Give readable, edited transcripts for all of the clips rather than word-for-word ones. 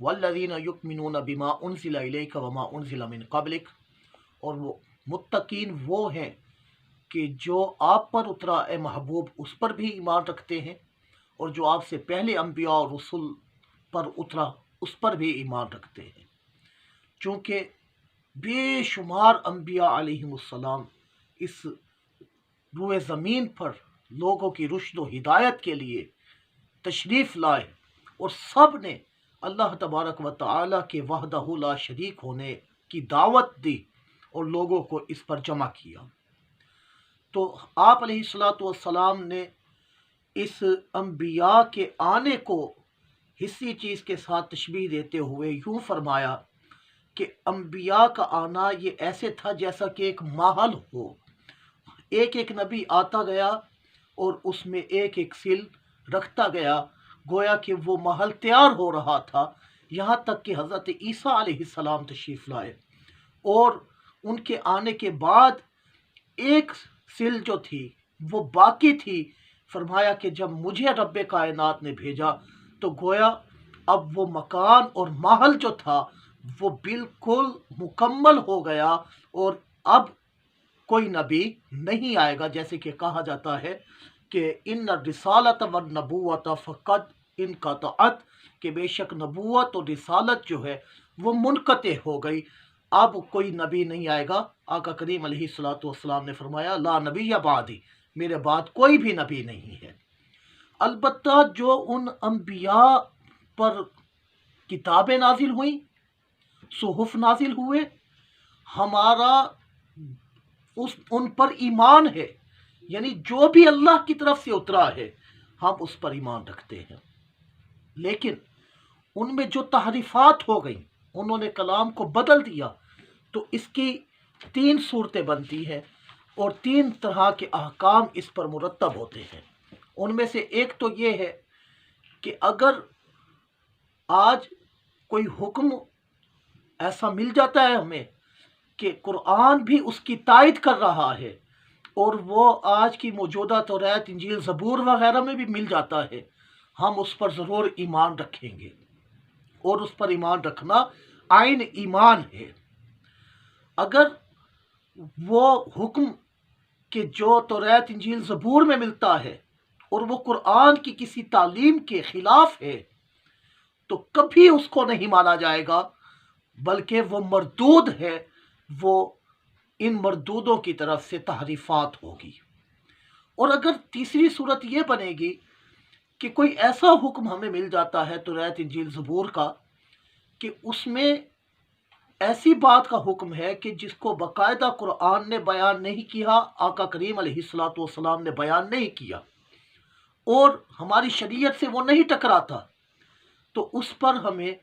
वल्लज़ीना युमिनून बिमा उनज़िला इलैका वमा उनज़िला मिन क़ब्लिक, और वो मुत्तकीन वो हैं कि जो आप पर उतरा ए महबूब उस पर भी ईमान रखते हैं, और जो आपसे पहले अम्बिया और रसूल पर उतरा उस पर भी ईमान रखते हैं। चूँकि बेशुमार अम्बिया अलैहिमुस्सलाम इस रूए ज़मीन पर लोगों की रुश्द व हिदायत के लिए तशरीफ़ लाए, और सब ने अल्लाह तबारक व तआला के वहदहू ला शरीक होने की दावत दी और लोगों को इस पर जमा किया। तो आप अलैहिस्सलातु वस्सलाम ने इस अम्बिया के आने को हिस्सी चीज़ के साथ तशबीह देते हुए यूँ फरमाया कि अम्बिया का आना ये ऐसे था जैसा कि एक महल हो, एक एक नबी आता गया और उसमें एक एक सिल रखता गया, गोया कि वो महल तैयार हो रहा था, यहाँ तक कि हज़रत ईसा अलैहिस्सलाम तशरीफ़ लाए, और उनके आने के बाद एक सिल जो थी वो बाकी थी। फरमाया कि जब मुझे रब्बे कायनात ने भेजा तो गोया अब वो मकान और महल जो था वो बिल्कुल मुकम्मल हो गया, और अब कोई नबी नहीं आएगा। जैसे कि कहा जाता है कि इन रिसालत व नबूवत फ़क़द इनक़तअत, कि बेशक नबूवत और रिसालत जो है वो मुनक़ते हो गई, अब कोई नबी नहीं आएगा। आका करीम अलैहिस्सलातु वस्सलाम ने फरमाया ला नबी या बादी, मेरे बाद कोई भी नबी नहीं है। अलबत्ता जो उन अम्बिया पर किताबें नाजिल हुई, सुहुफ़ नाजिल हुए, हमारा उन पर ईमान है, यानी जो भी अल्लाह की तरफ से उतरा है हम उस पर ईमान रखते हैं। लेकिन उनमें जो तहरीफ़ात हो गई, उन्होंने कलाम को बदल दिया, तो इसकी तीन सूरतें बनती हैं और तीन तरह के अहकाम इस पर मुरतब होते हैं। उनमें से एक तो ये है कि अगर आज कोई हुक्म ऐसा मिल जाता है हमें कि कुरान भी उसकी तायद कर रहा है, और वो आज की मौजूदा तौरात इंजील ज़बूर वगैरह में भी मिल जाता है, हम उस पर ज़रूर ईमान रखेंगे, और उस पर ईमान रखना आइन ईमान है। अगर वो हुक्म कि जो तौरात इंजील ज़बूर में मिलता है और वो कुरान की किसी तालीम के ख़िलाफ़ है, तो कभी उसको नहीं माना जाएगा, बल्कि वो मरदूद है, वो इन मरदूदों की तरफ से तहरीफ़ात होगी। और अगर तीसरी सूरत ये बनेगी कि कोई ऐसा हुक्म हमें मिल जाता है तौरात इंजील ज़बूर का कि उसमें ऐसी बात का हुक्म है कि जिसको बाकायदा कुरान ने बयान नहीं किया, आका करीम अलैहिस्सलातु वस्सलाम ने बयान नहीं किया, और हमारी शरीयत से वो नहीं टकराता, तो उस पर हमें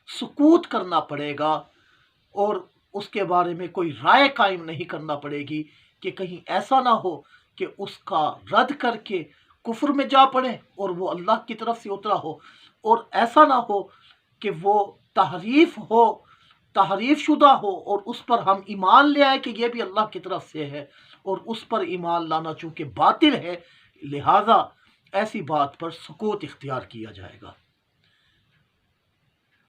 सुकूत करना पड़ेगा और उसके बारे में कोई राय कायम नहीं करना पड़ेगी कि कहीं ऐसा ना हो कि उसका रद्द करके कुफ्र में जा पड़े और वो अल्लाह की तरफ से उतरा हो, और ऐसा ना हो कि वो तहरीफ शुदा हो और उस पर हम ईमान ले आए कि ये भी अल्लाह की तरफ से है, और उस पर ईमान लाना चूँकि बातिल है, लिहाजा ऐसी बात पर सुकूत इख्तियार किया जाएगा।